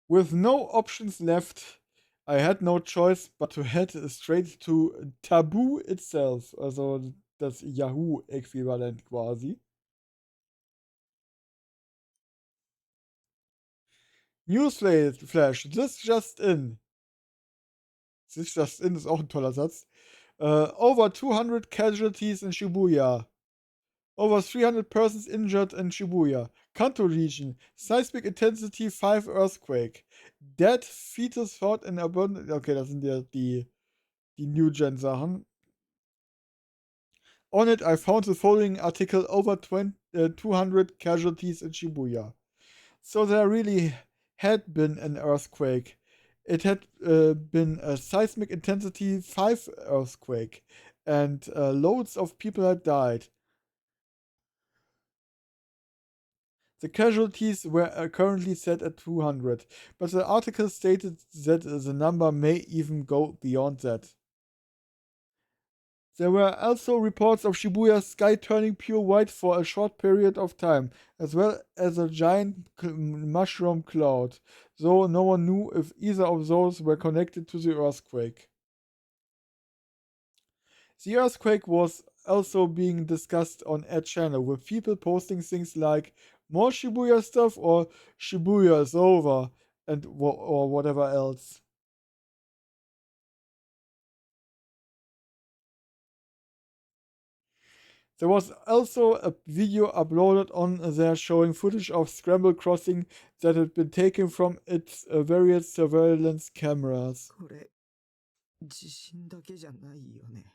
With no options left, I had no choice but to head straight to Taboo itself, also das Yahoo-Äquivalent quasi. Newsflash, This just in ist auch ein toller Satz. Over 200 casualties in Shibuya. Over 300 persons injured in Shibuya. Kanto region. Seismic intensity 5 earthquake. Dead fetus found in abundance. Okay, das sind ja die New-Gen-Sachen. On it, I found the following article: over 200 casualties in Shibuya. So there really had been an earthquake. It had been a seismic intensity 5 earthquake, and loads of people had died. The casualties were currently set at 200, but the article stated that the number may even go beyond that. There were also reports of Shibuya's sky turning pure white for a short period of time, as well as a giant mushroom cloud, though no one knew if either of those were connected to the earthquake. The earthquake was also being discussed on a channel, with people posting things like more Shibuya stuff or Shibuya is over and or whatever else. There was also a video uploaded on there showing footage of Scramble Crossing that had been taken from its various surveillance cameras. これ地震だけじゃないよね。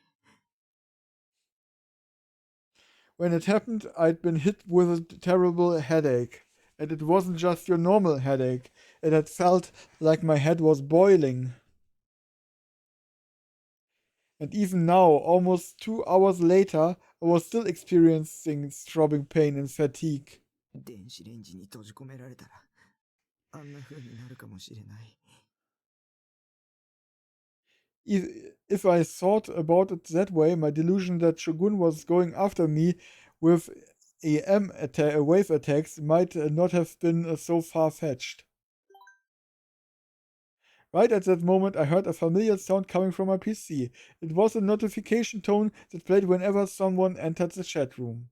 When it happened, I'd been hit with a terrible headache. And it wasn't just your normal headache, it had felt like my head was boiling. And even now, almost 2 hours later, I was still experiencing throbbing pain and fatigue. 電子レンジに閉じ込められたらあんな風になるかもしれない。 If I thought about it that way, my delusion that Shogun was going after me with wave attacks might not have been so far fetched. Right at that moment, I heard a familiar sound coming from my PC. It was a notification tone that played whenever someone entered the chat room.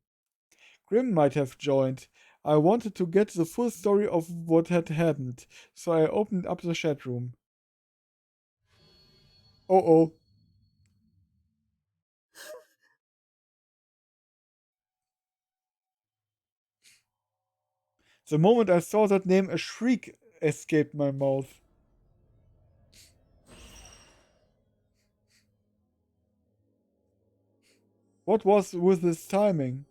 Grim might have joined. I wanted to get the full story of what had happened, so I opened up the chat room. Oh oh. The moment I saw that name, a shriek escaped my mouth. What was with this timing?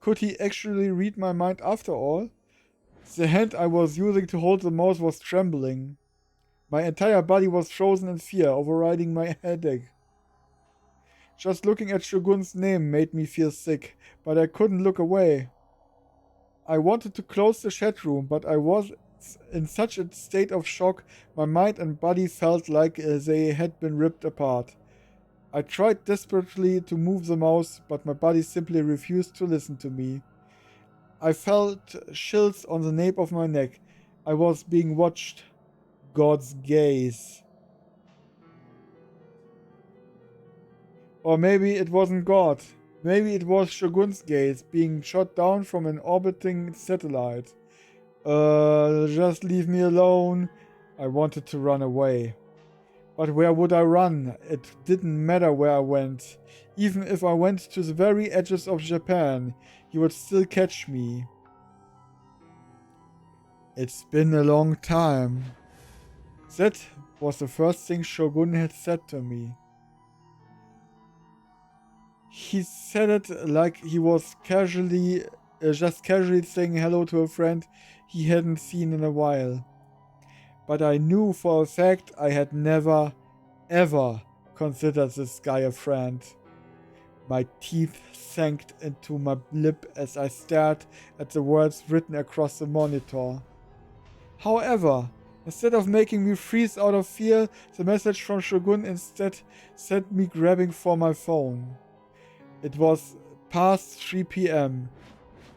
Could he actually read my mind after all? The hand I was using to hold the mouse was trembling. My entire body was frozen in fear, overriding my headache. Just looking at Shogun's name made me feel sick, but I couldn't look away. I wanted to close the chat room, but I was in such a state of shock, my mind and body felt like they had been ripped apart. I tried desperately to move the mouse, but my body simply refused to listen to me. I felt chills on the nape of my neck. I was being watched. God's gaze. Or maybe it wasn't God. Maybe it was Shogun's gaze being shot down from an orbiting satellite. Just leave me alone. I wanted to run away. But where would I run? It didn't matter where I went. Even if I went to the very edges of Japan, he would still catch me. It's been a long time. That was the first thing Shogun had said to me. He said it like he was just casually saying hello to a friend he hadn't seen in a while. But I knew for a fact I had never, ever considered this guy a friend. My teeth sank into my lip as I stared at the words written across the monitor. However, instead of making me freeze out of fear, the message from Shogun instead sent me grabbing for my phone. It was past 3 p.m.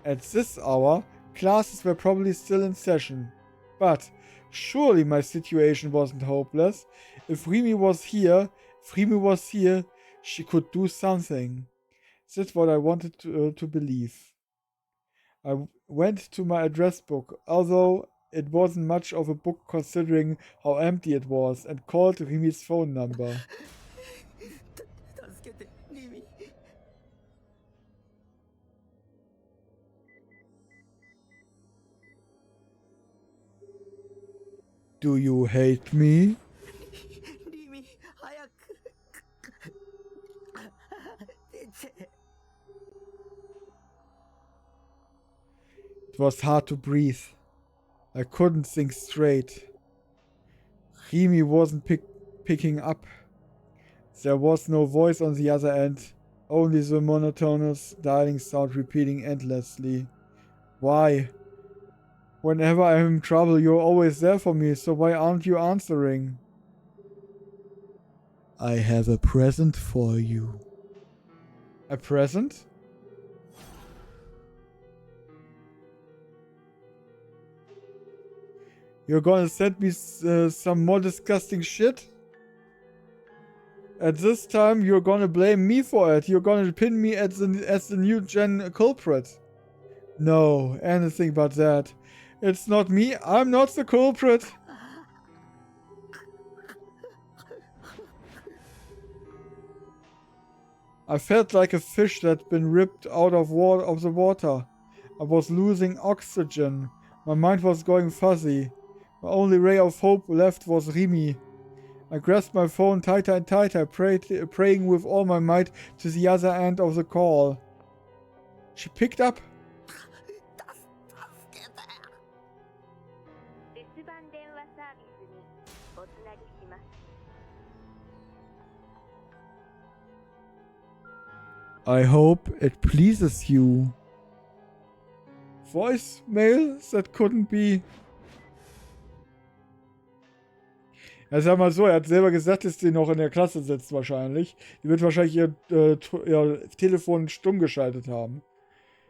At this hour, classes were probably still in session. But Surely my situation wasn't hopeless. If Rimi was here, she could do something. That's what I wanted to believe. I went to my address book, although it wasn't much of a book considering how empty it was, and called Rimi's phone number. 助けてリミ。 Do you hate me? リミ、早く出て。 It was hard to breathe. I couldn't think straight. Rimi wasn't picking up. There was no voice on the other end, only the monotonous dialing sound repeating endlessly. Why? Whenever I'm in trouble, you're always there for me, so why aren't you answering? I have a present for you. A present? You're gonna send me some more disgusting shit? At this time, you're gonna blame me for it. You're gonna pin me as the new gen culprit. No, anything but that. It's not me. I'm not the culprit. I felt like a fish that'd been ripped out of the water. I was losing oxygen. My mind was going fuzzy. My only ray of hope left was Rimi. I grasped my phone tighter and tighter, praying with all my might to the other end of the call. She picked up. 助けて。留守番電話サービスにおつなぎします。I hope it pleases you. Voicemail? That couldn't be. Ja, sag mal so, er hat selber gesagt, dass die noch in der Klasse sitzt wahrscheinlich. Die wird wahrscheinlich ihr Telefon stumm geschaltet haben.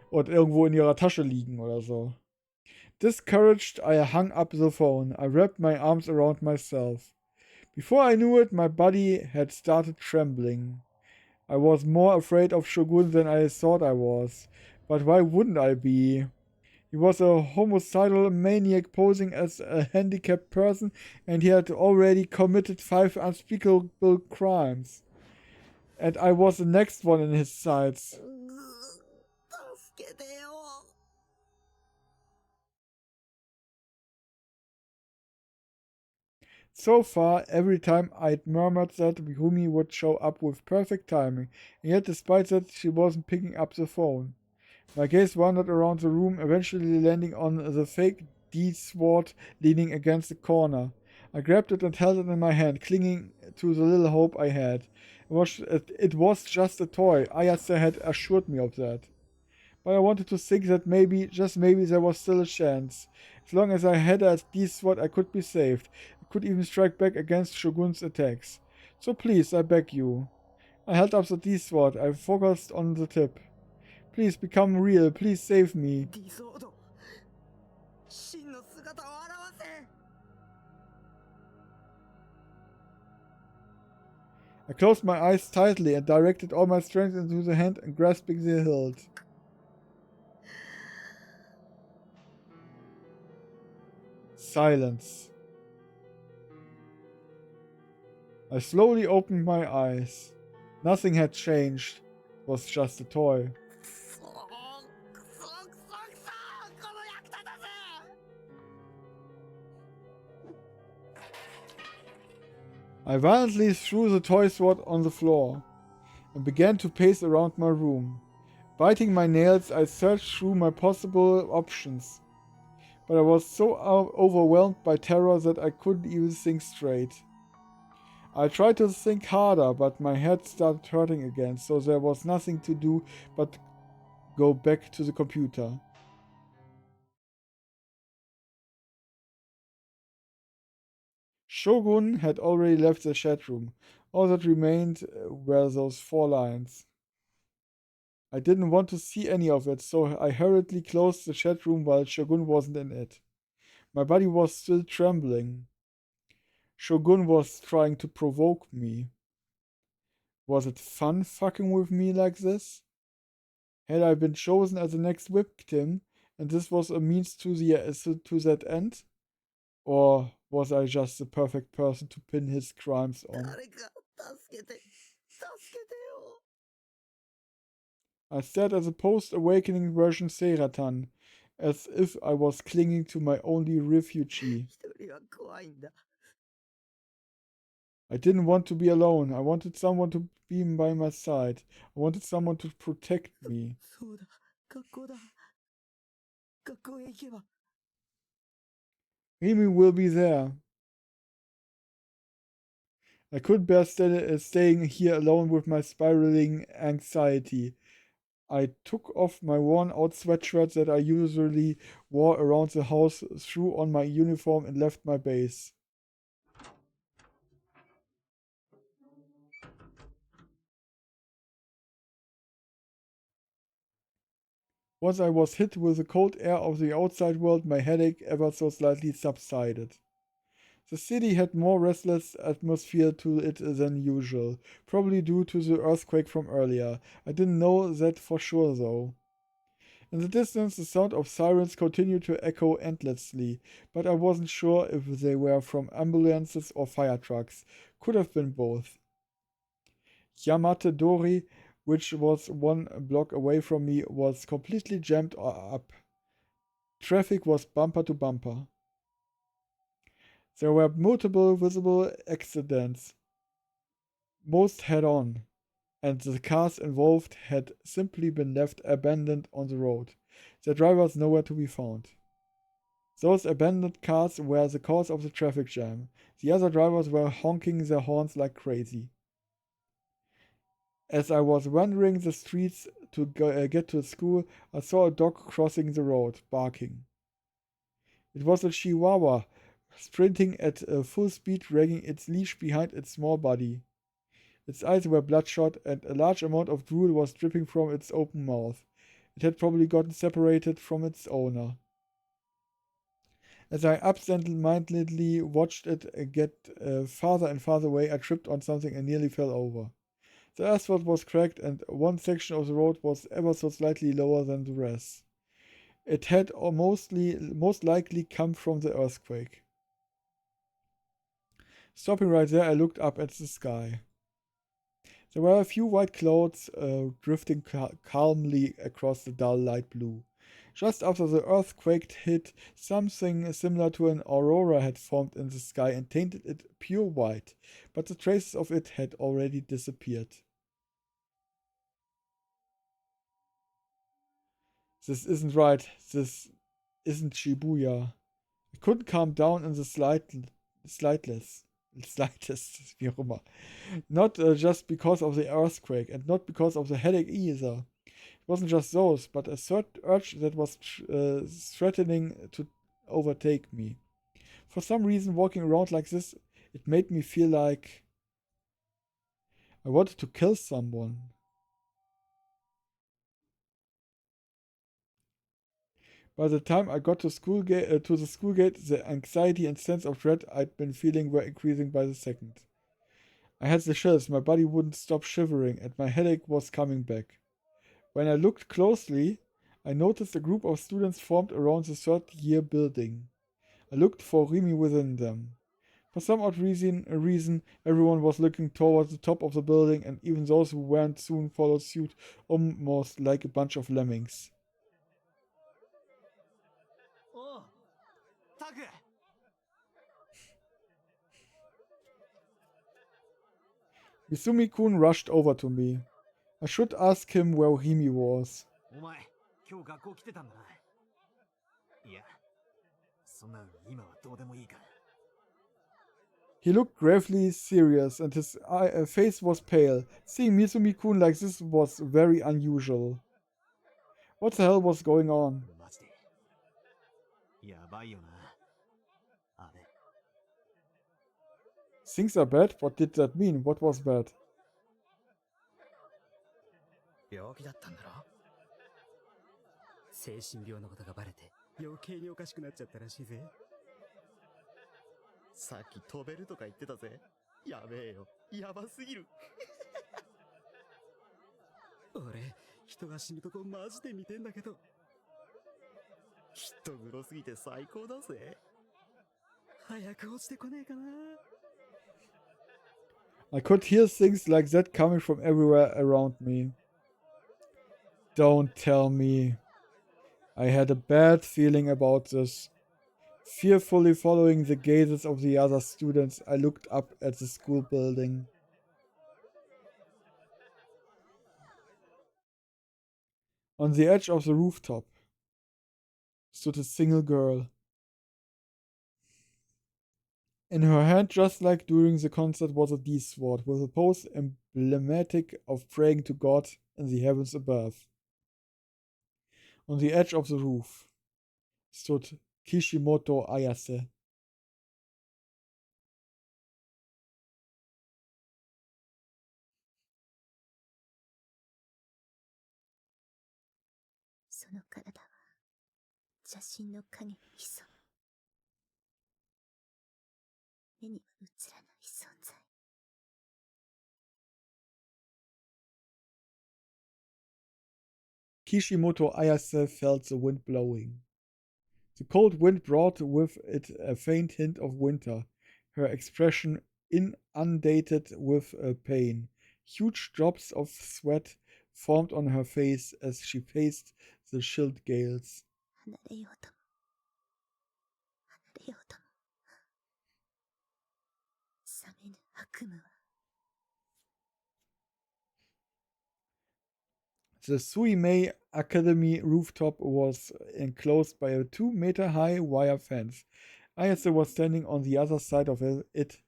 Und irgendwo in ihrer Tasche liegen oder so. Discouraged, I hung up the phone. I wrapped my arms around myself. Before I knew it, my body had started trembling. I was more afraid of Shogun than I thought I was. But why wouldn't I be? He was a homicidal maniac posing as a handicapped person, and he had already committed 5 unspeakable crimes. And I was the next one in his sights. 助けてよ。 So far, every time I'd murmured that, Rumi would show up with perfect timing, and yet despite that, she wasn't picking up the phone. My gaze wandered around the room, eventually landing on the fake D-sword leaning against the corner. I grabbed it and held it in my hand, clinging to the little hope I had. It was just a toy. Ayase had assured me of that. But I wanted to think that maybe, just maybe, there was still a chance. As long as I had a D-sword, I could be saved. I could even strike back against Shogun's attacks. So please, I beg you. I held up the D-sword. I focused on the tip. Please become real. Please save me. ディソード。真の姿を現せ。 I closed my eyes tightly and directed all my strength into the hand and grasping the hilt. Silence. I slowly opened my eyes. Nothing had changed. It was just a toy. くそくそくそくそこの役立たず。 I violently threw the toy sword on the floor and began to pace around my room. Biting my nails, I searched through my possible options. But I was so overwhelmed by terror that I couldn't even think straight. I tried to think harder, but my head started hurting again, so there was nothing to do but go back to the computer. Shogun had already left the chat room. All that remained were those 4 lines. I didn't want to see any of it, so I hurriedly closed the chat room while Shogun wasn't in it. My body was still trembling. Shogun was trying to provoke me. Was it fun fucking with me like this? Had I been chosen as the next victim, and this was a means to that end? Or was I just the perfect person to pin his crimes on? 誰か助けて、助けてよ。 I stared at the post-awakening version Seratan, as if I was clinging to my only refugee. 一人は怖いんだ。 I didn't want to be alone. I wanted someone to be by my side. I wanted someone to protect me. そうだ、学校だ。学校へ行けば。 Remy will be there. I couldn't bear staying here alone with my spiraling anxiety. I took off my worn-out sweatshirt that I usually wore around the house, threw on my uniform, and left my base. Once I was hit with the cold air of the outside world, my headache ever so slightly subsided. The city had more restless atmosphere to it than usual, probably due to the earthquake from earlier. I didn't know that for sure though. In the distance, the sound of sirens continued to echo endlessly, but I wasn't sure if they were from ambulances or fire trucks. Could have been both. Yamate Dori, which was 1 block away from me, was completely jammed up. Traffic was bumper to bumper. There were multiple visible accidents, most head-on, and the cars involved had simply been left abandoned on the road, their drivers nowhere to be found. Those abandoned cars were the cause of the traffic jam. The other drivers were honking their horns like crazy. As I was wandering the streets to get to school, I saw a dog crossing the road, barking. It was a Chihuahua, sprinting at full speed, dragging its leash behind its small body. Its eyes were bloodshot, and a large amount of drool was dripping from its open mouth. It had probably gotten separated from its owner. As I absent-mindedly watched it get farther and farther away, I tripped on something and nearly fell over. The asphalt was cracked, and one section of the road was ever so slightly lower than the rest. It had most likely come from the earthquake. Stopping right there, I looked up at the sky. There were a few white clouds drifting calmly across the dull light blue. Just after the earthquake hit, something similar to an aurora had formed in the sky and tainted it pure white, but the traces of it had already disappeared. This isn't right. This isn't Shibuya. I couldn't calm down in the slightest, wie auch immer. Not just because of the earthquake, and not because of the headache either. It wasn't just those, but a certain urge that was threatening to overtake me. For some reason, walking around like this, it made me feel like I wanted to kill someone. By the time I got to the school gate, the anxiety and sense of dread I'd been feeling were increasing by the second. I had the chills, my body wouldn't stop shivering, and my headache was coming back. When I looked closely, I noticed a group of students formed around the third-year building. I looked for Remy within them. For some odd reason, everyone was looking towards the top of the building, and even those who weren't soon followed suit, almost like a bunch of lemmings. Misumi-kun rushed over to me. I should ask him where Remy was. He looked gravely serious, and his face was pale. Seeing Misumi-kun like this was very unusual. What the hell was going on? Things are bad? What did that mean? What was bad? 病気だったんだろ。精神病のことがバレて余計におかしくなっちゃったらしいぜ。さっき飛べるとか言ってたぜ。やべえよ。やばすぎる。俺、人が死ぬとこマジで見てんだけど。きっとグロすぎて最高だぜ。早く落ちてこねえかな。I could hear things like that coming from everywhere around me. Don't tell me. I had a bad feeling about this. Fearfully following the gazes of the other students, I looked up at the school building. On the edge of the rooftop stood a single girl. In her hand, just like during the concert, was a D-sword with a pose emblematic of praying to God in the heavens above. On the edge of the roof stood Kishimoto Ayase. その体は写真の影に潜む。目には映らない存在。Kishimoto Ayase felt the wind blowing. The cold wind brought with it a faint hint of winter, her expression inundated with pain. Huge drops of sweat formed on her face as she faced the chilled gales. 離れようとも離れようとも冷めぬ悪夢は The Suimei Academy rooftop was enclosed by a 2-meter-high wire fence. Ayase was standing on the other side of it,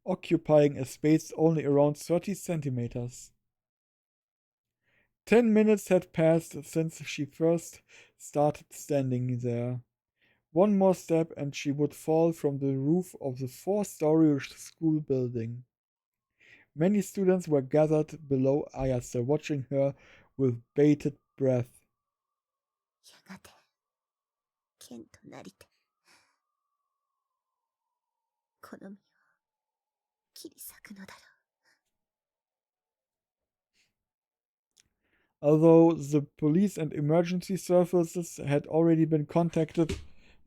occupying a space only around 30 centimeters. 10 minutes had passed since she first started standing there. One more step and she would fall from the roof of the 4-story school building. Many students were gathered below Ayase, watching her with bated breath. やがて剣となりてこの身を切り裂くのだろう。 Although the police and emergency services had already been contacted,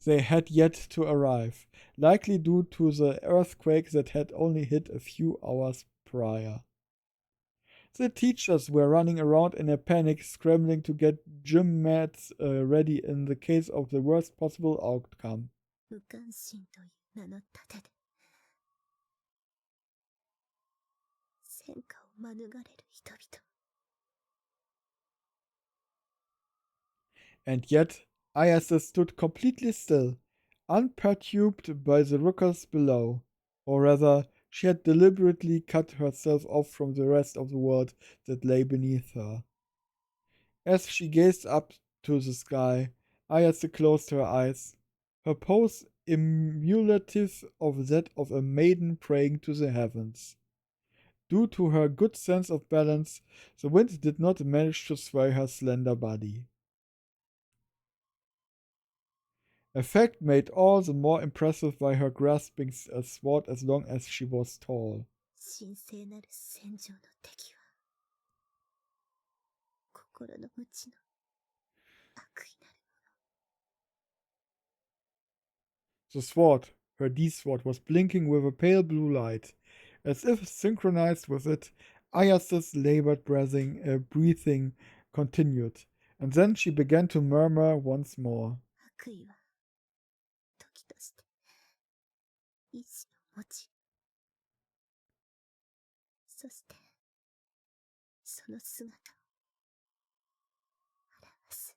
they had yet to arrive, likely due to the earthquake that had only hit a few hours prior. The teachers were running around in a panic, scrambling to get gym mats ready in the case of the worst possible outcome. 無関心という名の盾で戦火を免れる人々。 And yet, Ayase stood completely still, unperturbed by the ruckus below. Or rather, she had deliberately cut herself off from the rest of the world that lay beneath her. As she gazed up to the sky, Ayase closed her eyes, her pose emulative of that of a maiden praying to the heavens. Due to her good sense of balance, the wind did not manage to sway her slender body. A fact made all the more impressive by her grasping a sword as long as she was tall. 神聖なる戦場の敵は心の内の悪意なる。 The sword, her D-sword, was blinking with a pale blue light. As if synchronized with it, Ayase's labored breathing continued, and then she began to murmur once more. 悪意は時として意志を持ち、そしてその姿を表す。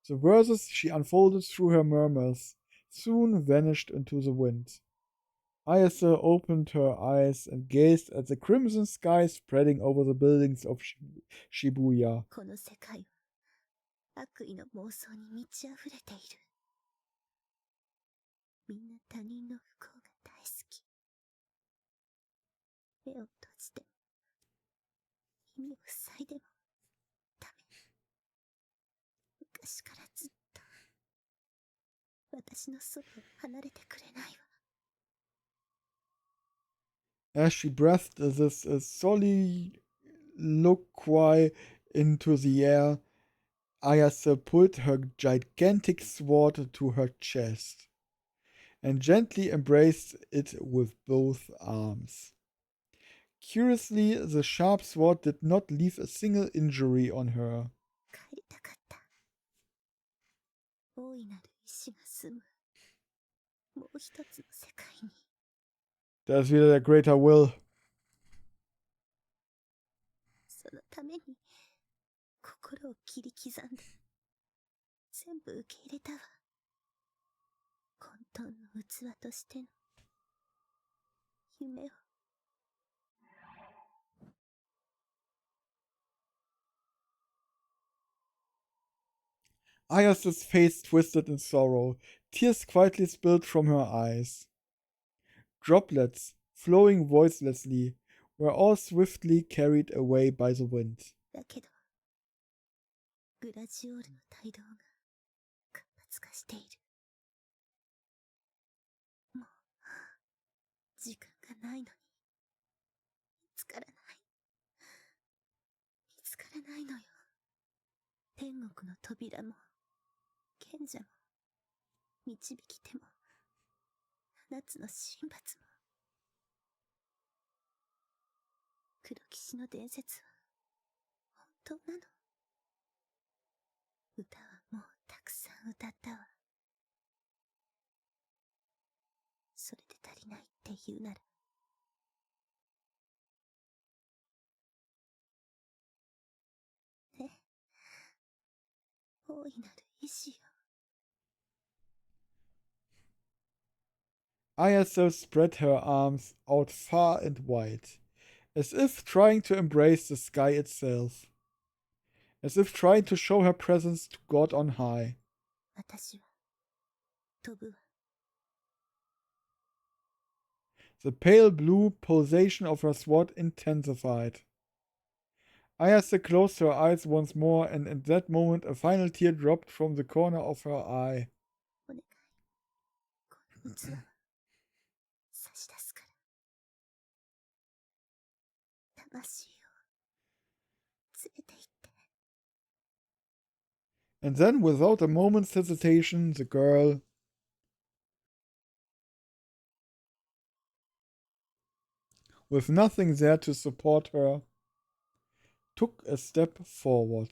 The verses she unfolded through her murmurs soon vanished into the wind. Ayase opened her eyes and gazed at the crimson sky spreading over the buildings of Shibuya. この世界は悪意の妄想に満ち溢れている。みんな他人の不幸が大好き。目を閉じても耳を塞いでもダメ。昔からずっと私のそばを離れてくれないわ。 As she breathed this soliloquy into the air, Ayase pulled her gigantic sword to her chest and gently embraced it with both arms. Curiously, the sharp sword did not leave a single injury on her. 帰りたかった。大いなる意志が住むもう一つの世界に。 Da ist wieder der Greater Will. そのために心を切り刻んで全部受け入れたわ。混沌の器としての夢を。 Ayase's face twisted in sorrow. Tears quietly spilled from her eyes. Droplets, flowing voicelessly, were all swiftly carried away by the wind. だけどグラジオールの帯同が活発化している。もう時間がないのに見つからない見つからないのよ。天国の扉も賢者も導き手も七つの神罰も。黒騎士の伝説は本当なの？歌はもうたくさん歌ったわ。それで足りないって言うならね、大いなる意志よ。 Ayase spread her arms out far and wide, as if trying to embrace the sky itself, as if trying to show her presence to God on high. 私は飛ぶわ。 The pale blue pulsation of her sword intensified. Ayase closed her eyes once more, and at that moment a final tear dropped from the corner of her eye. お願い、この器は差し出すから。魂を連れて行って。 And then, without a moment's hesitation, the girl, with nothing there to support her, took a step forward.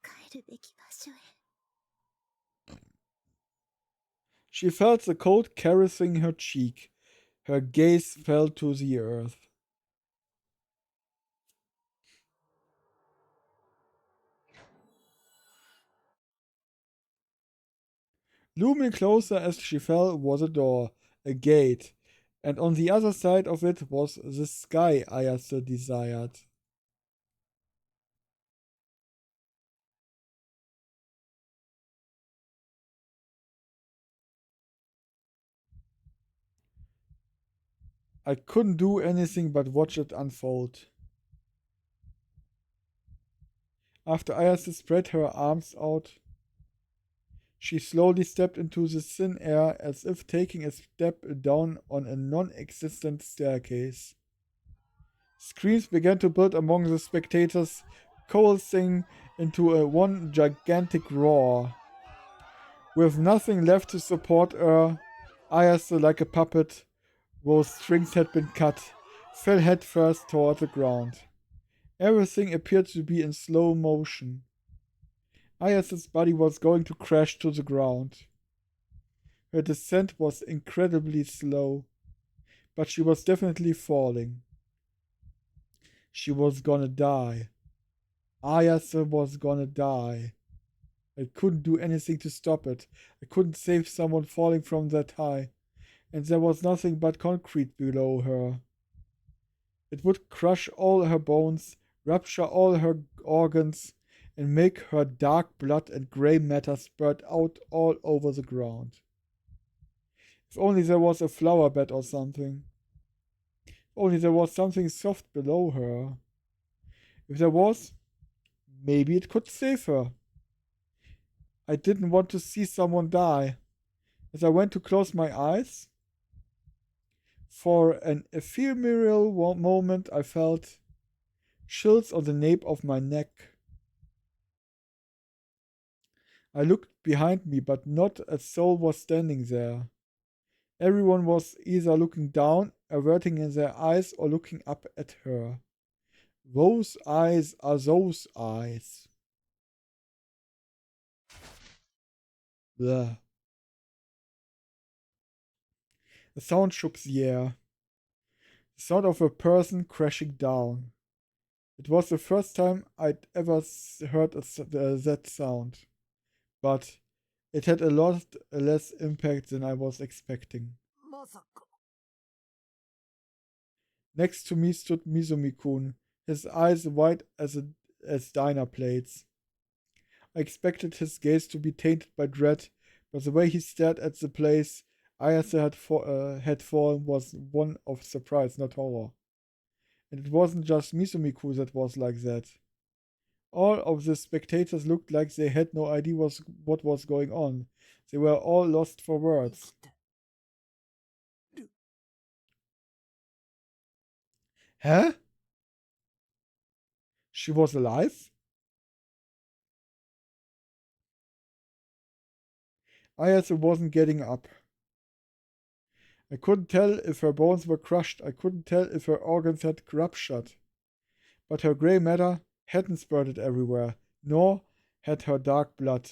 帰るべき場所へ。 She felt the cold caressing her cheek. Her gaze fell to the earth. Looming closer as she fell was a door, a gate, and on the other side of it was the sky Ayase desired. I couldn't do anything but watch it unfold. After Ayase spread her arms out, she slowly stepped into the thin air as if taking a step down on a non-existent staircase. Screams began to build among the spectators, coalescing into one gigantic roar. With nothing left to support her, Ayase, like a puppet, whose strings had been cut, fell headfirst toward the ground. Everything appeared to be in slow motion. Ayase's body was going to crash to the ground. Her descent was incredibly slow, but she was definitely falling. She was gonna die. Ayase was gonna die. I couldn't do anything to stop it. I couldn't save someone falling from that high, and there was nothing but concrete below her. It would crush all her bones, rupture all her organs, and make her dark blood and grey matter spurt out all over the ground. If only there was a flower bed or something. If only there was something soft below her. If there was, maybe it could save her. I didn't want to see someone die. As I went to close my eyes, for an ephemeral moment I felt chills on the nape of my neck. I looked behind me, but not a soul was standing there. Everyone was either looking down, averting their eyes, or looking up at her. Those eyes are those eyes. Blah. The sound shook the air. The sound of a person crashing down. It was the first time I'd ever heard that sound, but it had a lot less impact than I was expecting. まさか。 Next to me stood Mizumi-kun, his eyes wide as diner plates. I expected his gaze to be tainted by dread, but the way he stared at the place Ayase had fallen was one of surprise, not horror. And it wasn't just Mizumi-kun that was like that. All of the spectators looked like they had no idea what was going on. They were all lost for words. Huh? She was alive? Ayase wasn't getting up. I couldn't tell if her bones were crushed. I couldn't tell if her organs had ruptured. But her grey matter hadn't spurted everywhere, nor had her dark blood.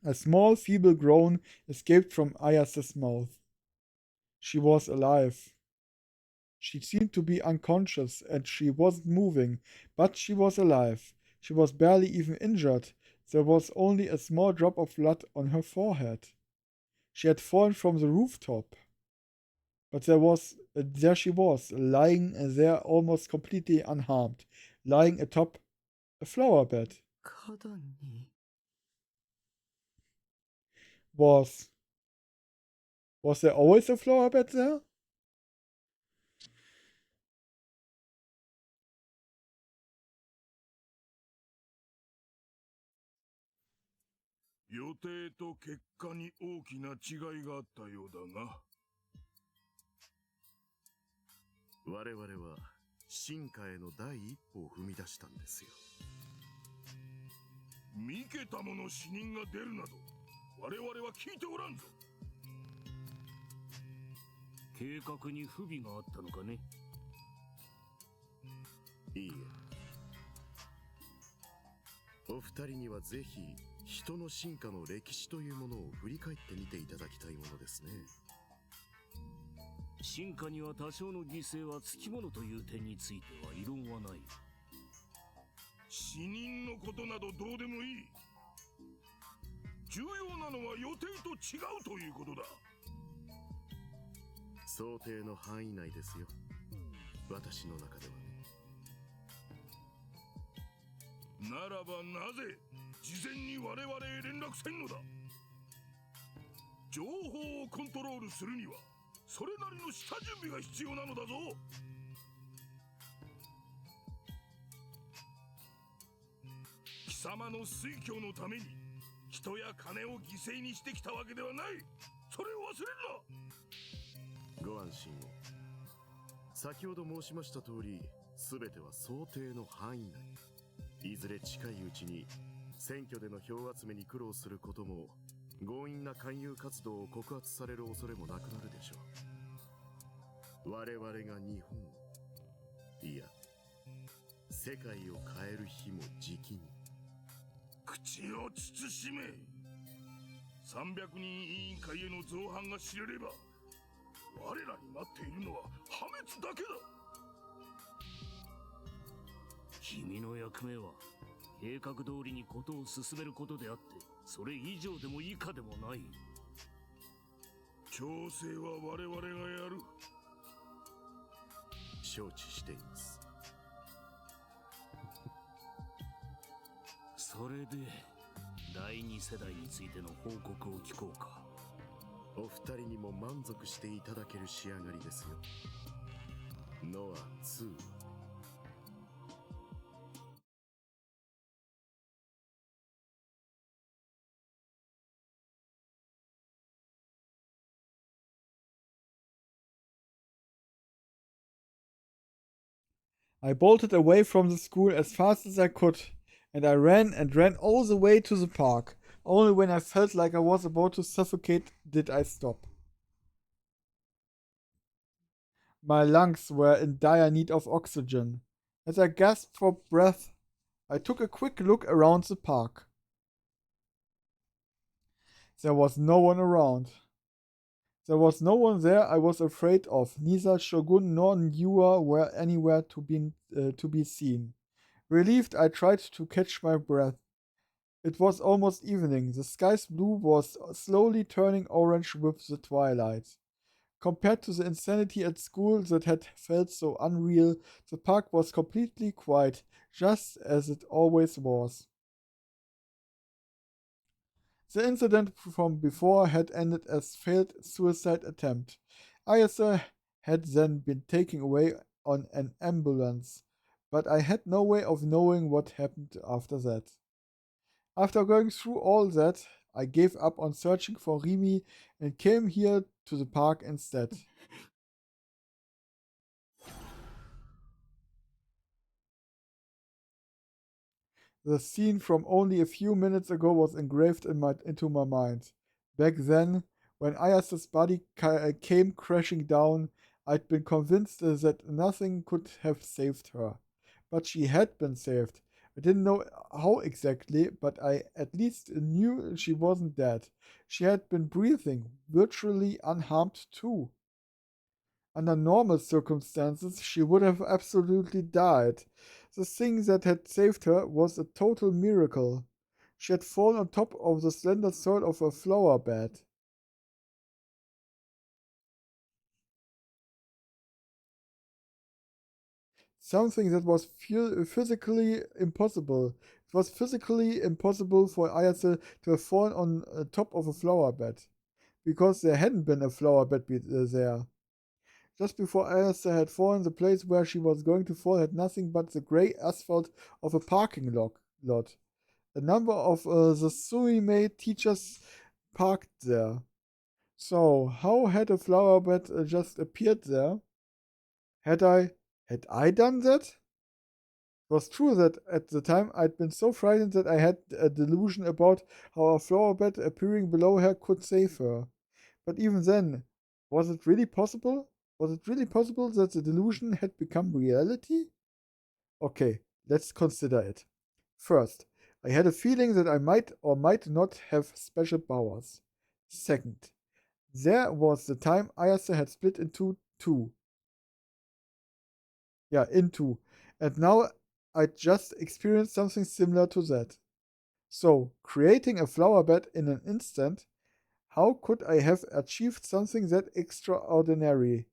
A small, feeble groan escaped from Ayase's mouth. She was alive. She seemed to be unconscious, and she wasn't moving, but she was alive. She was barely even injured. There was only a small drop of blood on her forehead. She had fallen from the rooftop. But there she was, lying there almost completely unharmed, lying atop a flower bed. 花壇に。 Was there always a flower bed there? "予定と結果に大きな違いがあったようだが、我々は進化への第一歩を踏み出したんですよ。三桁もの死人が出るなど我々は聞いておらんぞ。計画に不備があったのかね。いいえ。お二人にはぜひ人の進化の歴史というものを振り返ってみていただきたいものですね。進化には多少の犠牲はつきものという点については異論はない。死人のことなどどうでもいい。重要なのは予定と違うということだ。想定の範囲内ですよ。私の中ではね。ならばなぜ事前に我々へ連絡せんのだ。情報をコントロールするにはそれなりの下準備が必要なのだぞ。貴様の推挙のために人や金を犠牲にしてきたわけではない。それを忘れるな。ご安心を。先ほど申しました通り、全ては想定の範囲内。いずれ近いうちに選挙での票集めに苦労することも、強引な勧誘活動を告発される恐れもなくなるでしょう。我々が日本を、いや世界を変える日もじきに。口を慎め。300人委員会への造反が知れれば我らに待っているのは破滅だけだ。君の役目は計画通りにことを進めることであって、それ以上でも以下でもない。調整は我々がやる。承知しています。それで第二世代についての報告を聞こうか。お二人にも満足していただける仕上がりですよ。ノア2。I bolted away from the school as fast as I could, and I ran and ran all the way to the park. Only when I felt like I was about to suffocate did I stop. My lungs were in dire need of oxygen. As I gasped for breath, I took a quick look around the park. There was no one around. There was no one there I was afraid of. Neither Shogun nor Niwa were anywhere to be seen. Relieved, I tried to catch my breath. It was almost evening. The sky's blue was slowly turning orange with the twilight. Compared to the insanity at school that had felt so unreal, the park was completely quiet, just as it always was. The incident from before had ended as failed suicide attempt. Ayase had then been taken away on an ambulance, but I had no way of knowing what happened after that. After going through all that, I gave up on searching for Rimi and came here to the park instead. The scene from only a few minutes ago was engraved into my mind. Back then, when Ayase's body came crashing down, I'd been convinced that nothing could have saved her. But she had been saved. I didn't know how exactly, but I at least knew she wasn't dead. She had been breathing, virtually unharmed too. Under normal circumstances, she would have absolutely died. The thing that had saved her was a total miracle. She had fallen on top of the slender soil of a flower bed. Something that was physically impossible. It was physically impossible for Ayase to have fallen on top of a flower bed, because there hadn't been a flower bed there. Just before Ayase had fallen, the place where she was going to fall had nothing but the grey asphalt of a parking lot. A number of the Suimei teachers parked there. So, how had a flower bed just appeared there? Had I done that? It was true that at the time I'd been so frightened that I had a delusion about how a flower bed appearing below her could save her. But even then, was it really possible? Was it really possible that the delusion had become reality? Okay, let's consider it. First, I had a feeling that I might or might not have special powers. Second, there was the time Ayase had split into two. And now I just experienced something similar to that. So, creating a flower bed in an instant, how could I have achieved something that extraordinary?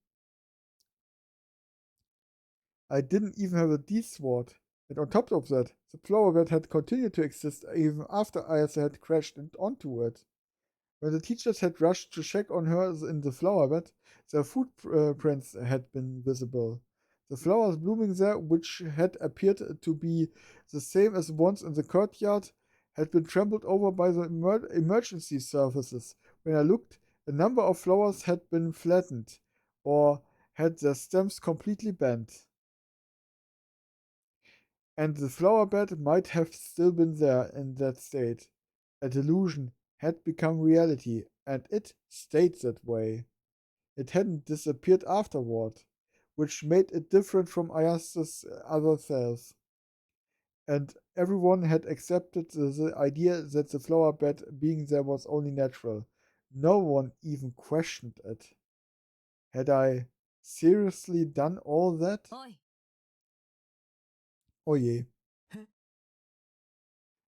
I didn't even have a D-sword. And on top of that, the flower bed had continued to exist even after Ayase had crashed onto it. When the teachers had rushed to check on her in the flower bed, their footprints had been visible. The flowers blooming there, which had appeared to be the same as ones in the courtyard, had been trampled over by the emergency services. When I looked, a number of flowers had been flattened, or had their stems completely bent. And the flower bed might have still been there in that state. A delusion had become reality, and it stayed that way. It hadn't disappeared afterward, which made it different from Ayase's other selves. And everyone had accepted the idea that the flower bed being there was only natural. No one even questioned it. Had I seriously done all that? Oh je. A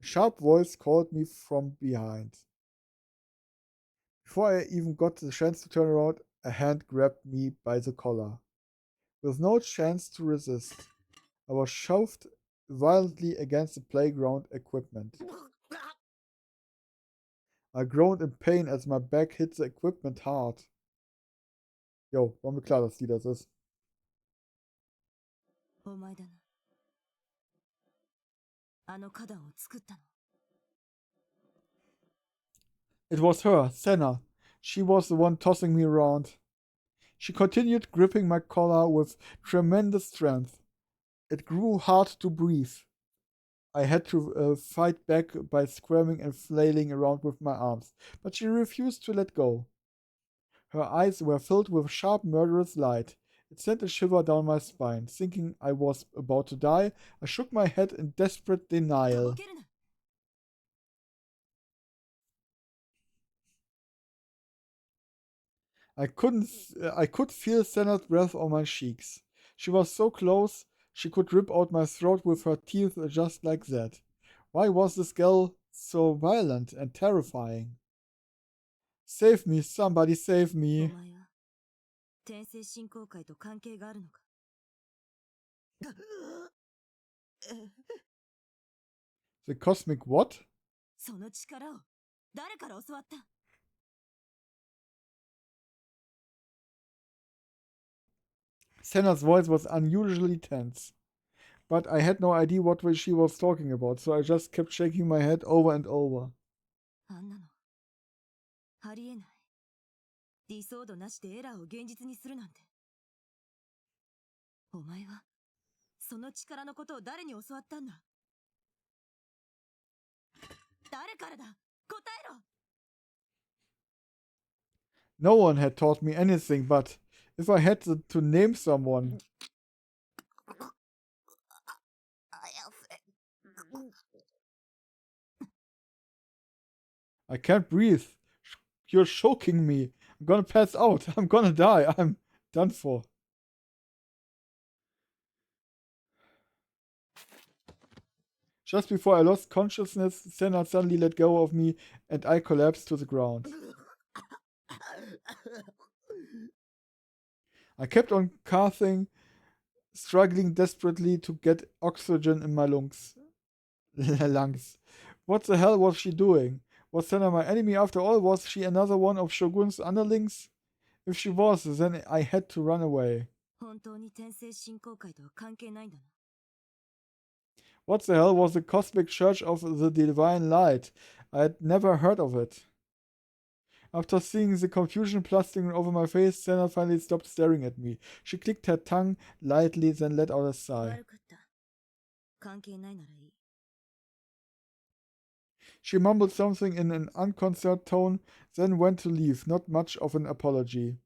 sharp voice called me from behind. Before I even got the chance to turn around, a hand grabbed me by the collar. With no chance to resist, I was shoved violently against the playground equipment. I groaned in pain as my back hit the equipment hard. Jo, war mir klar, dass die das ist. It was her, Senna. She was the one tossing me around. She continued gripping my collar with tremendous strength. It grew hard to breathe. I had to fight back by squirming and flailing around with my arms, but she refused to let go. Her eyes were filled with sharp, murderous light. It sent a shiver down my spine. Thinking I was about to die, I shook my head in desperate とぼ denial. けるな。 I could feel Senna's breath on my cheeks. She was so close, she could rip out my throat with her teeth just like that. Why was this girl so violent and terrifying? Save me, somebody save お me. 前は天聖信仰会と関係があるのか。 The cosmic what? その力を誰から教わった？ Senna's voice was unusually tense. But I had no idea what she was talking about, so I just kept shaking my head over and over. あんなのありえない。理想度なしでエラーを現実にするなんて。お前はその力のことを誰に教わったんだ？誰からだ？答えろ！ No one had taught me anything, but if I had to name someone, あやせ。 I can't breathe. You're choking me. I'm gonna pass out. I'm gonna die. I'm done for. Just before I lost consciousness, Senna suddenly let go of me and I collapsed to the ground. I kept on coughing, struggling desperately to get oxygen in my lungs. What the hell was she doing? Was Senna my enemy after all? Was she another one of Shogun's underlings? If she was, then I had to run away. 本当に天聖信仰会とは関係ないんだな。 What the hell was the Cosmic Church of the Divine Light? I had never heard of it. After seeing the confusion plastering over my face, Senna finally stopped staring at me. She clicked her tongue lightly, then let out a sigh. 悪かった。関係ないならいい。 She mumbled something in an unconcerned tone, then went to leave, not much of an apology.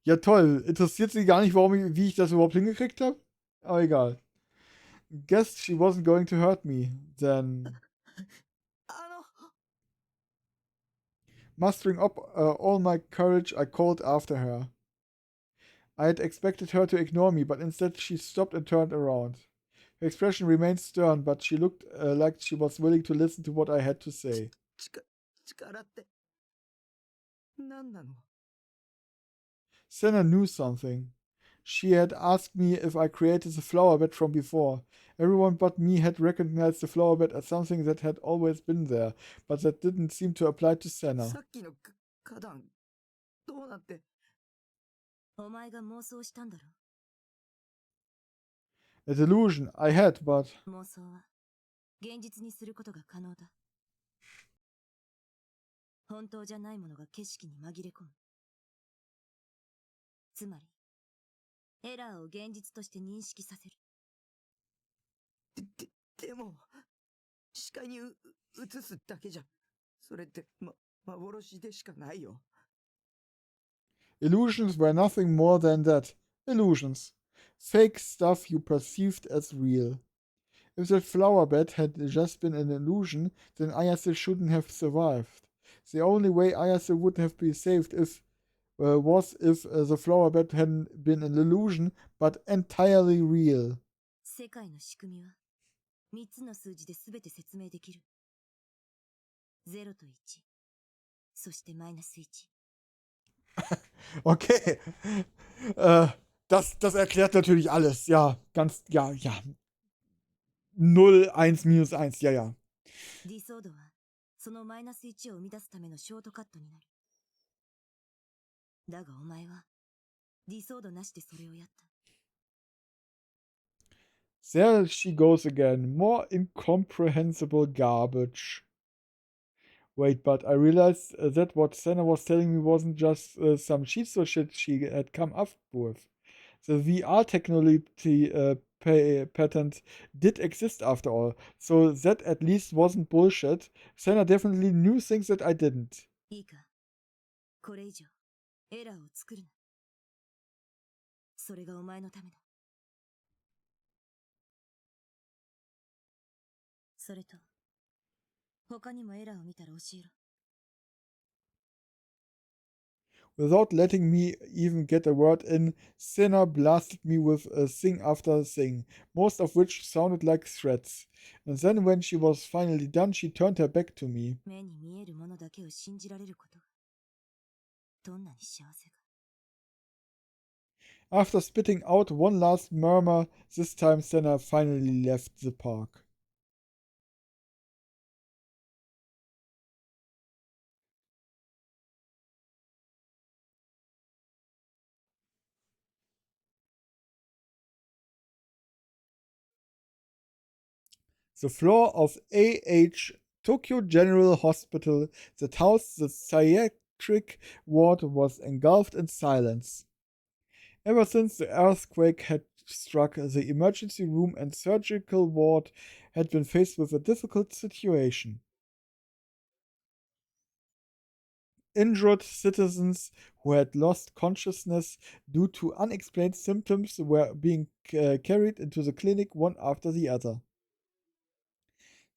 Ja toll, interessiert sie gar nicht, wie ich das überhaupt hingekriegt habe? Aber egal. Guess she wasn't going to hurt me, then. あの、 Mustering up all my courage, I called after her. I had expected her to ignore me, but instead she stopped and turned around. Her expression remained stern, but she looked like she was willing to listen to what I had to say. 力って、何なの？ Senna knew something. She had asked me if I created the flower bed from before. Everyone but me had recognized the flower bed as something that had always been there, but that didn't seem to apply to Senna. さっきの花壇、どうなって？ お前が妄想したんだろ。 A delusion I had, but 妄想は現実にすることが可能だ。本当じゃないものが景色に紛れ込む。つまり、エラーを現実として認識させる。でも、視界に映すだけじゃ、それって、幻でしかないよ。 illusions were nothing more than that. Illusions. Fake stuff you perceived as real. If that flower bed had just been an illusion, then Ayase shouldn't have survived. The only way Ayase would have been saved was if the flower bed hadn't been an illusion, but entirely real. 世界の仕組みは3つの数字で全て説明できる。0と1、そしてマイナス1。 Okay. Das erklärt natürlich alles. Ja, ganz, ja. 0, 1, minus 1, ja. 理想度はそのマイナス1を生み出すためのショートカットになる。だがお前は理想度なしでそれをやった。 There she goes again. More incomprehensible garbage. Wait, but I realized that what Senna was telling me wasn't just some Shizu shit she had come up with. The VR technology patent did exist after all, so that at least wasn't bullshit. Senna definitely knew things that I didn't. いいか、これ以上エラーを作るな。それがお前のためだ。それと、他にもエラーを見たら教えろ。Without letting me even get a word in, Senna blasted me with a thing after thing, most of which sounded like threats. And then when she was finally done, she turned her back to me. 目に見えるものだけを信じられることが、どんなに幸せか。After spitting out one last murmur, this time Senna finally left the park. The floor of AH Tokyo General Hospital that housed the psychiatric ward was engulfed in silence. Ever since the earthquake had struck, the emergency room and surgical ward had been faced with a difficult situation. Injured citizens who had lost consciousness due to unexplained symptoms were being carried into the clinic one after the other.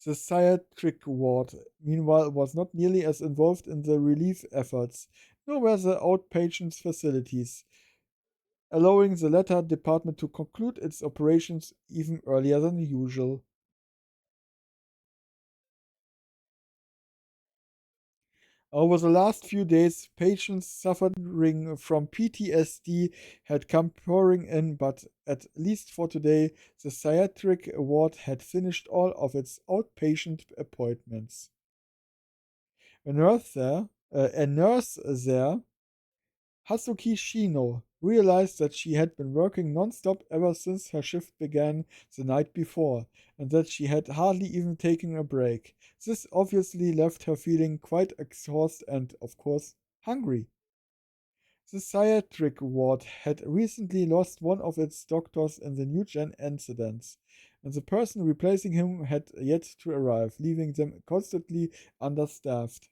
The psychiatric ward, meanwhile, was not nearly as involved in the relief efforts, nor were the outpatients facilities, allowing the latter department to conclude its operations even earlier than usual. Over the last few days, patients suffering from PTSD had come pouring in, but at least for today, the psychiatric ward had finished all of its outpatient appointments. A nurse there, Hazuki Shino, realized that she had been working non-stop ever since her shift began the night before, and that she had hardly even taken a break. This obviously left her feeling quite exhausted and, of course, hungry. The psychiatric ward had recently lost one of its doctors in the New Gen incidents, and the person replacing him had yet to arrive, leaving them constantly understaffed.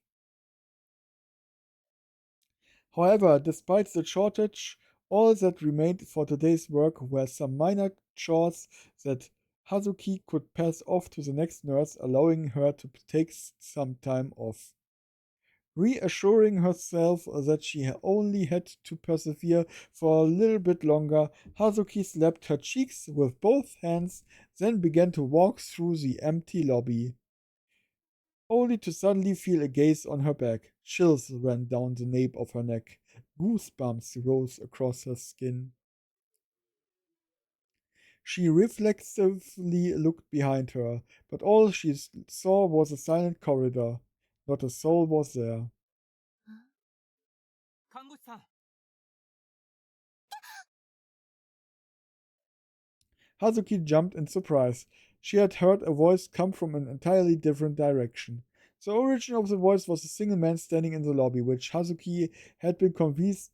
However, despite the shortage, all that remained for today's work were some minor chores that Hazuki could pass off to the next nurse, allowing her to take some time off. Reassuring herself that she only had to persevere for a little bit longer, Hazuki slapped her cheeks with both hands, then began to walk through the empty lobby, only to suddenly feel a gaze on her back. Chills ran down the nape of her neck. Goosebumps rose across her skin. She reflexively looked behind her, but all she saw was a silent corridor. Not a soul was there. 看護師さん。 Hazuki jumped in surprise. She had heard a voice come from an entirely different direction. The origin of the voice was a single man standing in the lobby, which Hazuki had been convinced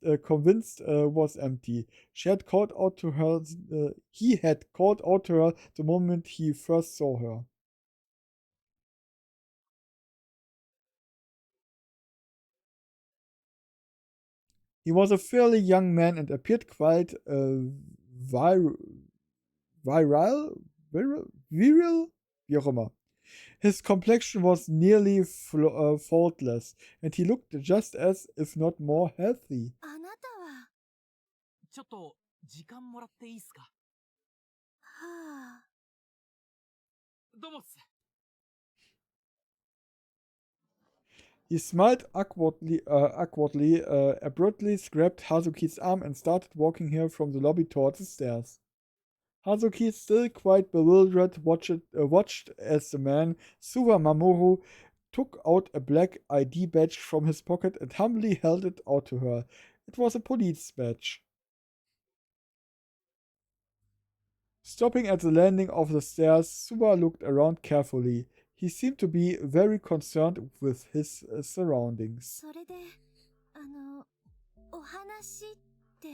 was empty. He had called out to her the moment he first saw her. He was a fairly young man and appeared quite virile? Wie auch immer. His complexion was nearly faultless, and he looked just as, if not more, healthy. あなたは。ちょっと時間もらっていいっすか。はあ。どうもっす。 He smiled awkwardly, abruptly grabbed Hazuki's arm and started walking her from the lobby towards the stairs. Hazuki, still quite bewildered, watched as the man, Suwa Mamoru, took out a black ID badge from his pocket and humbly held it out to her. It was a police badge. Stopping at the landing of the stairs, Suwa looked around carefully. He seemed to be very concerned with his surroundings. それで、お話って。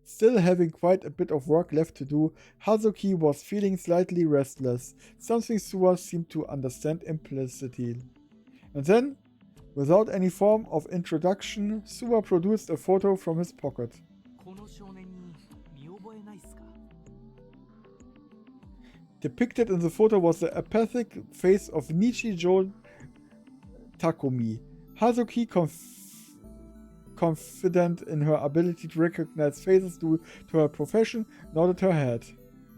Still having quite a bit of work left to do, Hazuki was feeling slightly restless, something Suwa seemed to understand implicitly. And then, without any form of introduction, Suwa produced a photo from his pocket. この少年に見覚えないっすか？ Depicted in the photo was the apathic face of Nichijou Takumi. Hazuki, confident in her ability to recognize faces due to her profession, nodded her head.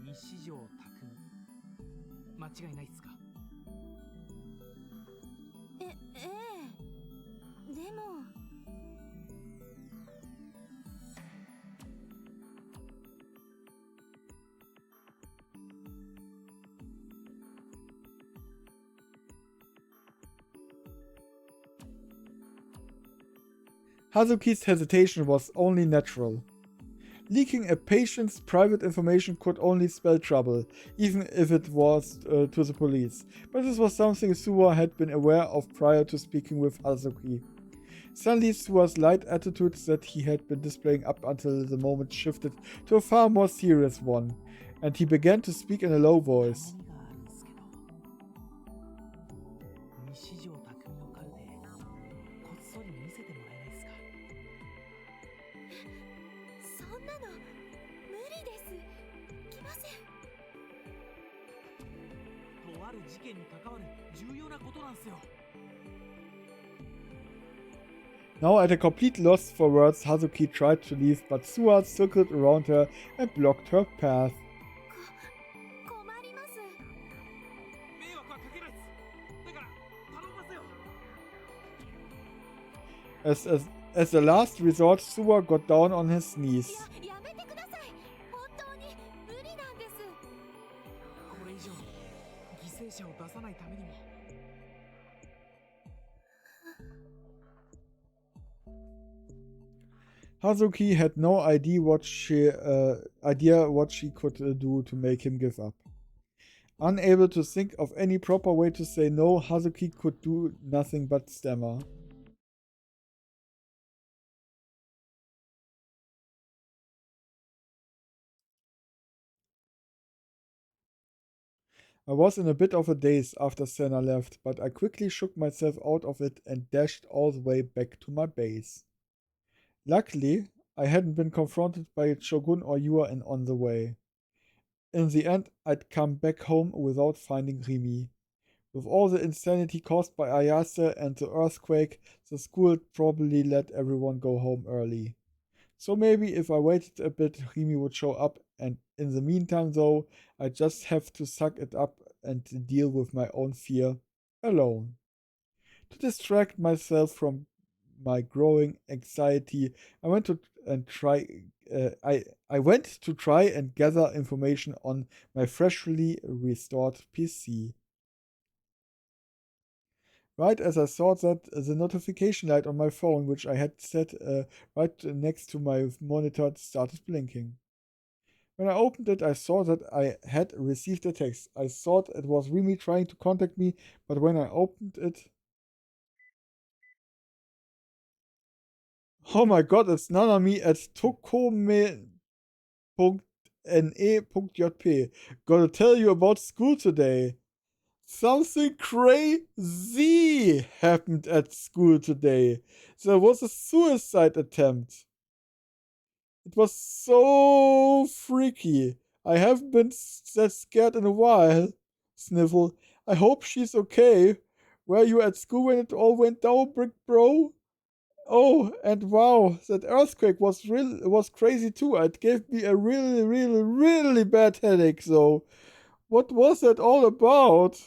西条拓海。間違いないっすか？ええ。でも。Hazuki's hesitation was only natural. Leaking a patient's private information could only spell trouble, even if it was to the police. But this was something Suwa had been aware of prior to speaking with Hazuki. Suddenly, Suwa's light attitude that he had been displaying up until the moment shifted to a far more serious one, and he began to speak in a low voice. 何があるんすけど。西条拓海のカルテ、こっそり見せてもらえないっすか？そんなの無理です。来ません。とある事件に関わる重要なことなんすよ。 Now at a complete loss for words, Hazuki tried to leave, but Suwa circled around her and blocked her path. 困ります。迷惑はかけないっす。だから頼みますよ。As a last resort, Suwa got down on his knees. やめてください。本当に無理なんです。これ以上犠牲者を出さないためにも。 Hazuki had no idea what she could do to make him give up. Unable to think of any proper way to say no, Hazuki could do nothing but stammer. I was in a bit of a daze after Senna left, but I quickly shook myself out of it and dashed all the way back to my base. Luckily, I hadn't been confronted by Shogun or Yuan on the way. In the end, I'd come back home without finding Rimi. With all the insanity caused by Ayase and the earthquake, the school probably let everyone go home early. So maybe if I waited a bit, Rimi would show up, and in the meantime though, I just have to suck it up and deal with my own fear alone. To distract myself from my growing anxiety, I went to try and gather information on my freshly restored PC. Right as I saw that, the notification light on my phone, which I had set right next to my monitor, started blinking. When I opened it, I saw that I had received a text. I thought it was Rimi trying to contact me, but when I opened it... Oh my god, it's Nanami at tokome.ne.jp. Gotta tell you about school today. Something crazy happened at school today. There was a suicide attempt. It was so freaky. I haven't been that scared in a while. Sniffle. I hope she's okay. Were you at school when it all went down, Brick Bro? Oh, and wow, that earthquake was crazy too. It gave me a really bad headache though. What was that all about?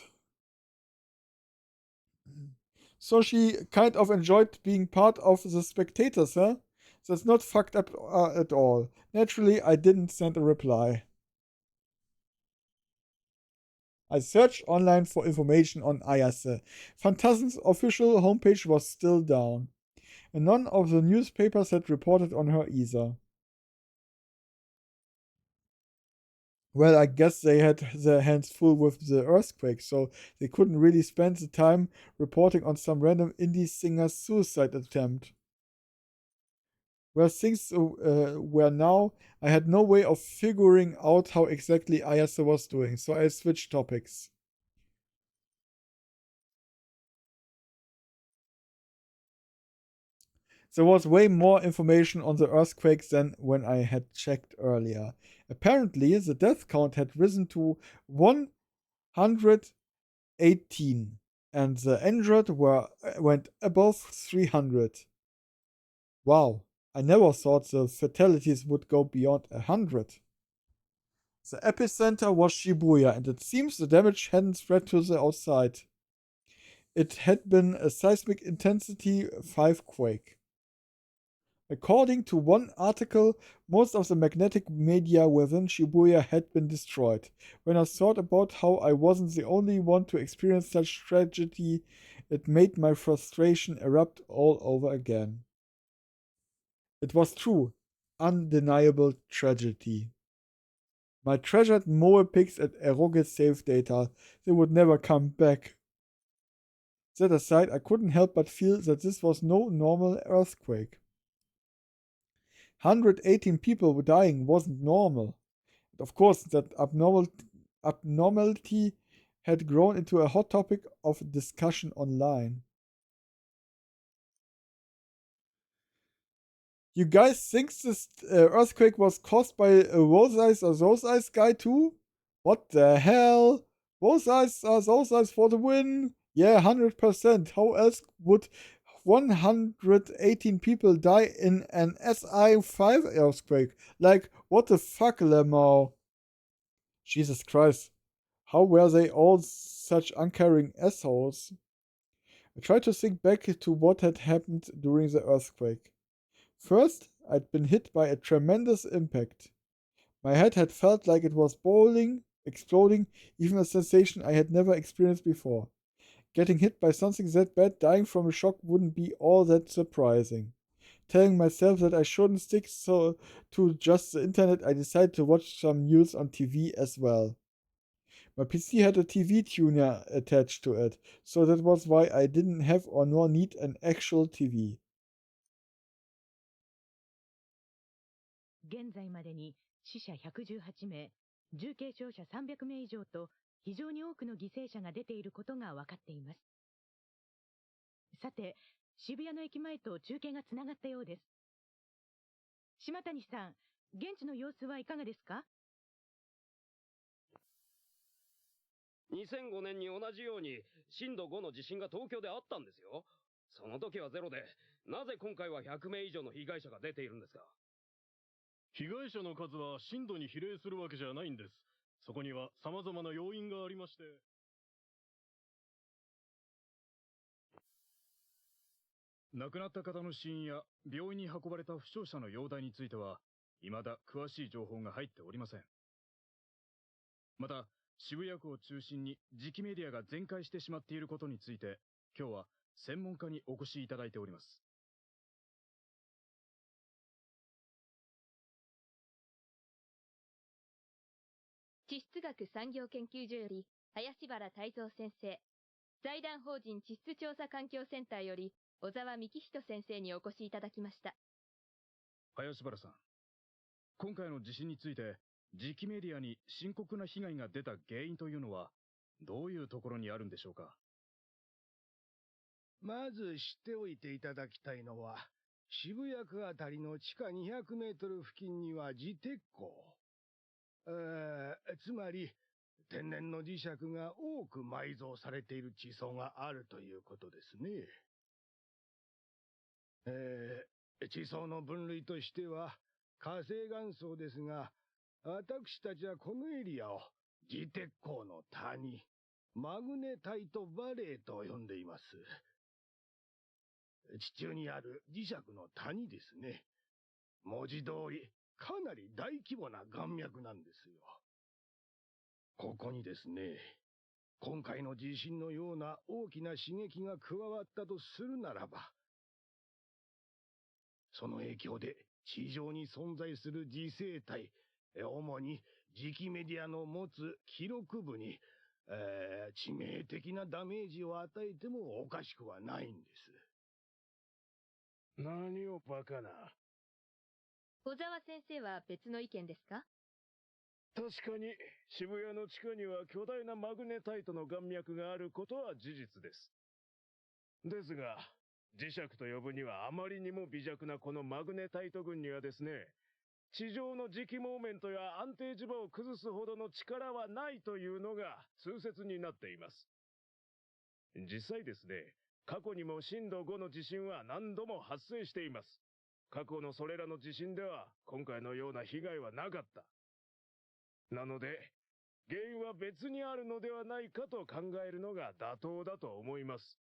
So she kind of enjoyed being part of the spectators, huh? That's not fucked up at all. Naturally, I didn't send a reply. I searched online for information on Ayase. Phantasm's official homepage was still down, and none of the newspapers had reported on her either. Well, I guess they had their hands full with the earthquake, so they couldn't really spend the time reporting on some random indie singer's suicide attempt. where things were now, I had no way of figuring out how exactly Ayase was doing, so I switched topics. There was way more information on the earthquake than when I had checked earlier. Apparently, the death count had risen to 118, and the injured went above 300. Wow, I never thought the fatalities would go beyond 100. The epicenter was Shibuya, and it seems the damage hadn't spread to the outside. It had been a seismic intensity 5 quake. According to one article, most of the magnetic media within Shibuya had been destroyed. When I thought about how I wasn't the only one to experience such tragedy, it made my frustration erupt all over again. It was true, undeniable tragedy. My treasured Moe pics at Eroge save data, they would never come back. That aside, I couldn't help but feel that this was no normal earthquake. 118 people dying wasn't normal. And of course, that abnormality had grown into a hot topic of discussion online. You guys think this earthquake was caused by a those eyes or those eyes guy too? What the hell? Those eyes are those eyes for the win? Yeah, 100%. How else would 118 people die in an SI5 earthquake? Like, what the fuck, Lemao? Jesus Christ. How were they all such uncaring assholes? I tried to think back to what had happened during the earthquake. First, I'd been hit by a tremendous impact. My head had felt like it was boiling, exploding, even a sensation I had never experienced before. Getting hit by something that bad, dying from a shock wouldn't be all that surprising. Telling myself that I shouldn't stick to just the internet, I decided to watch some news on TV as well. My PC had a TV tuner attached to it, so that was why I didn't have or nor need an actual TV. 現在までに死者118名、重軽傷者300名以上と非常に多くの犠牲者が出ていることが分かっています。さて、渋谷の駅前と中継がつながったようです。島谷さん、現地の様子はいかがですか？2005年に同じように震度5の地震が東京であったんですよ。その時はゼロで、なぜ今回は100名以上の被害者が出ているんですか？被害者の数は震度に比例するわけじゃないんです。そこには様々な要因がありまして。亡くなった方の死因や病院に運ばれた負傷者の容体については、未だ詳しい情報が入っておりません。また、渋谷区を中心に磁気メディアが全壊してしまっていることについて、今日は専門家にお越しいただいております。地質学産業研究所より林原泰造先生、財団法人地質調査環境センターより小沢幹人先生にお越しいただきました。林原さん、今回の地震について磁気メディアに深刻な被害が出た原因というのはどういうところにあるんでしょうか？まず知っておいていただきたいのは、渋谷区あたりの地下200メートル付近には磁鉄鉱、つまり天然の磁石が多く埋蔵されている地層があるということですね。地層の分類としては火成岩層ですが、私たちはこのエリアを磁鉄鉱の谷、マグネタイトバレーと呼んでいます。地中にある磁石の谷ですね。文字通り、かなり大規模な岩脈なんですよ。ここにですね、今回の地震のような大きな刺激が加わったとするならば、その影響で地上に存在する磁生態、主に磁気メディアの持つ記録部に、致命的なダメージを与えてもおかしくはないんです。何をバカな。小沢先生は別の意見ですか？確かに渋谷の地下には巨大なマグネタイトの岩脈があることは事実です。ですが、磁石と呼ぶにはあまりにも微弱なこのマグネタイト群にはですね、地上の磁気モーメントや安定磁場を崩すほどの力はないというのが通説になっています。実際ですね、過去にも震度5の地震は何度も発生しています。過去のそれらの地震では今回のような被害はなかった。なので、原因は別にあるのではないかと考えるのが妥当だと思います。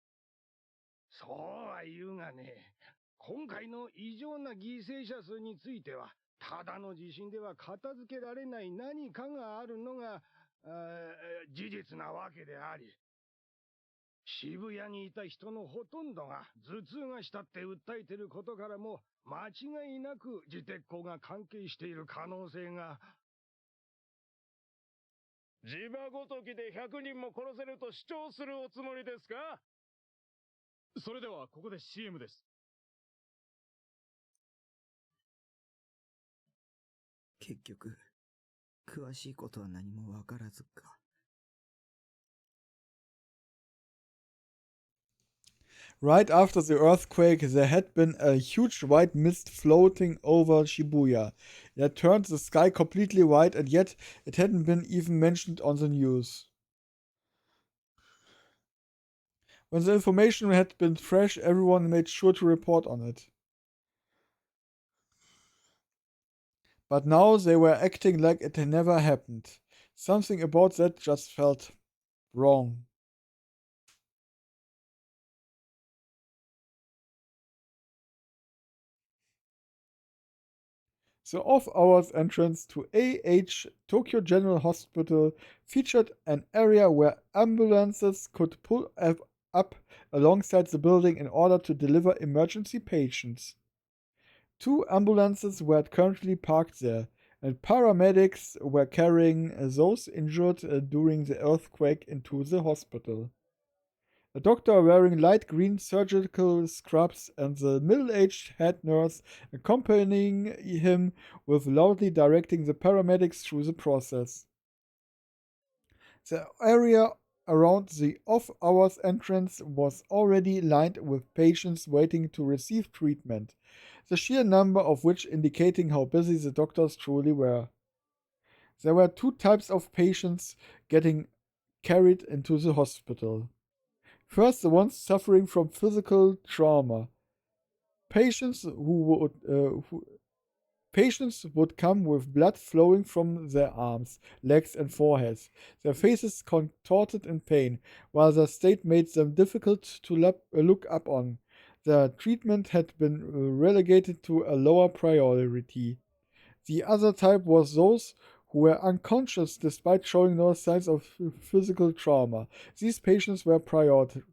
そうは言うがね、今回の異常な犠牲者数については、ただの地震では片付けられない何かがあるのが、事実なわけであり、渋谷にいた人のほとんどが頭痛がしたって訴えていることからも、間違いなく自鉄鋼が関係している可能性が。磁場ごときで100人も殺せると主張するおつもりですか？それではここで CM です。結局、詳しいことは何もわからずか。Right after the earthquake, there had been a huge white mist floating over Shibuya. It had turned the sky completely white, and yet it hadn't been even mentioned on the news. When the information had been fresh, everyone made sure to report on it. But now they were acting like it had never happened. Something about that just felt wrong. The off-hours entrance to AH Tokyo General Hospital featured an area where ambulances could pull up alongside the building in order to deliver emergency patients. 2 ambulances were currently parked there, and paramedics were carrying those injured during the earthquake into the hospital. A doctor wearing light green surgical scrubs and the middle-aged head nurse accompanying him with loudly directing the paramedics through the process. The area around the off-hours entrance was already lined with patients waiting to receive treatment, the sheer number of which indicating how busy the doctors truly were. There were 2 types of patients getting carried into the hospital. First, the ones suffering from physical trauma. Patients would come with blood flowing from their arms, legs, and foreheads, their faces contorted in pain, while their state made them difficult to look up on. Their treatment had been relegated to a lower priority. The other type was those who were unconscious despite showing no signs of physical trauma. These patients were prioritized.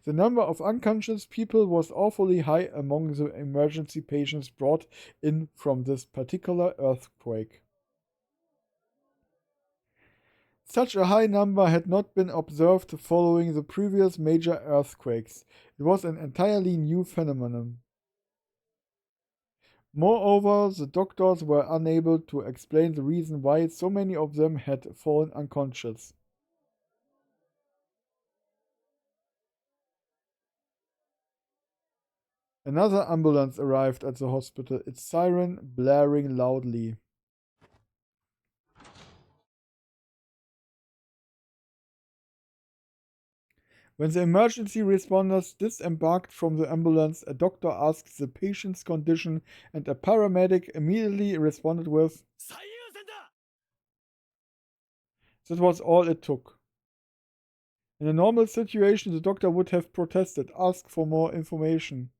The number of unconscious people was awfully high among the emergency patients brought in from this particular earthquake. Such a high number had not been observed following the previous major earthquakes. It was an entirely new phenomenon. Moreover, the doctors were unable to explain the reason why so many of them had fallen unconscious. Another ambulance arrived at the hospital, its siren blaring loudly. When the emergency responders disembarked from the ambulance, a doctor asked the patient's condition, and a paramedic immediately responded with, "That was all it took." In a normal situation, the doctor would have protested, asked for more information.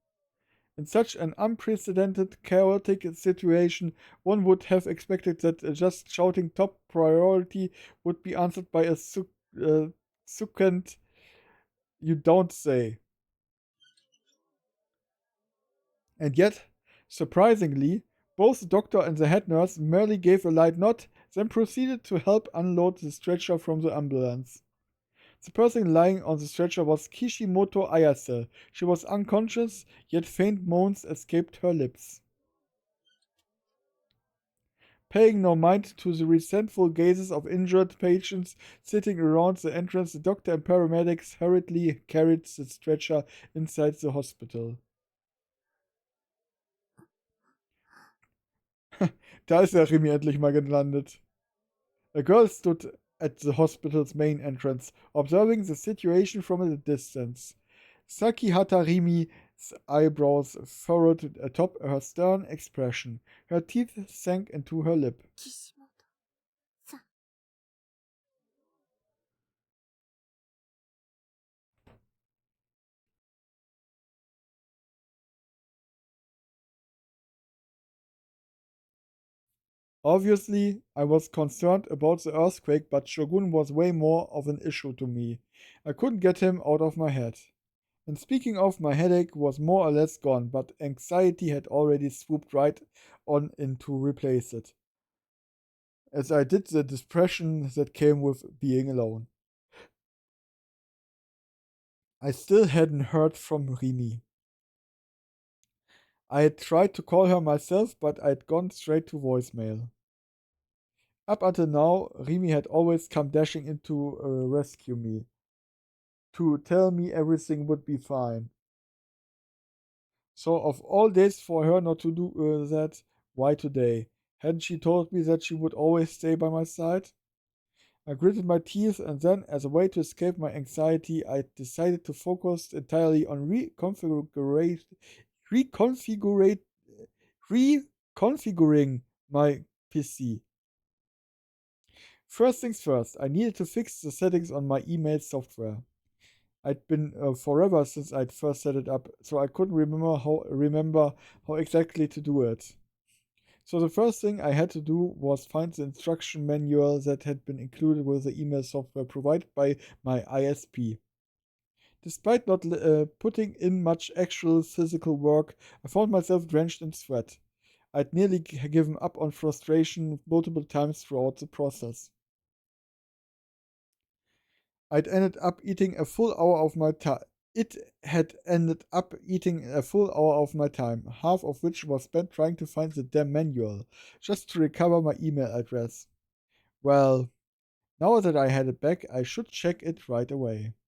In such an unprecedented, chaotic situation, one would have expected that just shouting top priority would be answered by a succinct, "You don't say." And yet, surprisingly, both the doctor and the head nurse merely gave a light nod, then proceeded to help unload the stretcher from the ambulance. The person lying on the stretcher was Kishimoto Ayase. She was unconscious, yet faint moans escaped her lips. Paying no mind to the resentful gazes of injured patients sitting around the entrance, the doctor and paramedics hurriedly carried the stretcher inside the hospital. Da ist der Remy endlich mal gelandet. A girl stood at the hospital's main entrance, observing the situation from a distance. Sakihata Rimi's eyebrows furrowed atop her stern expression. Her teeth sank into her lip. 岸本さん。Obviously, I was concerned about the earthquake, but Shogun was way more of an issue to me. I couldn't get him out of my head. And speaking of, my headache was more or less gone, but anxiety had already swooped right on in to replace it, as I did the depression that came with being alone. I still hadn't heard from Rimi. I had tried to call her myself, but I'd gone straight to voicemail. Up until now, Rimi had always come dashing in to rescue me, to tell me everything would be fine. So, of all days for her not to do that, why today? Hadn't she told me that she would always stay by my side? I gritted my teeth, and then, as a way to escape my anxiety, I decided to focus entirely on reconfiguring my PC. First things first, I needed to fix the settings on my email software. I'd been forever since I'd first set it up, so I couldn't remember how exactly to do it. So the first thing I had to do was find the instruction manual that had been included with the email software provided by my ISP. Despite not putting in much actual physical work, I found myself drenched in sweat. I'd nearly given up on frustration multiple times throughout the process. I'd ended up eating a full hour of my time. It had ended up eating a full hour of my time, half of which was spent trying to find the damn manual, just to recover my email address. Well, now that I had it back, I should check it right away.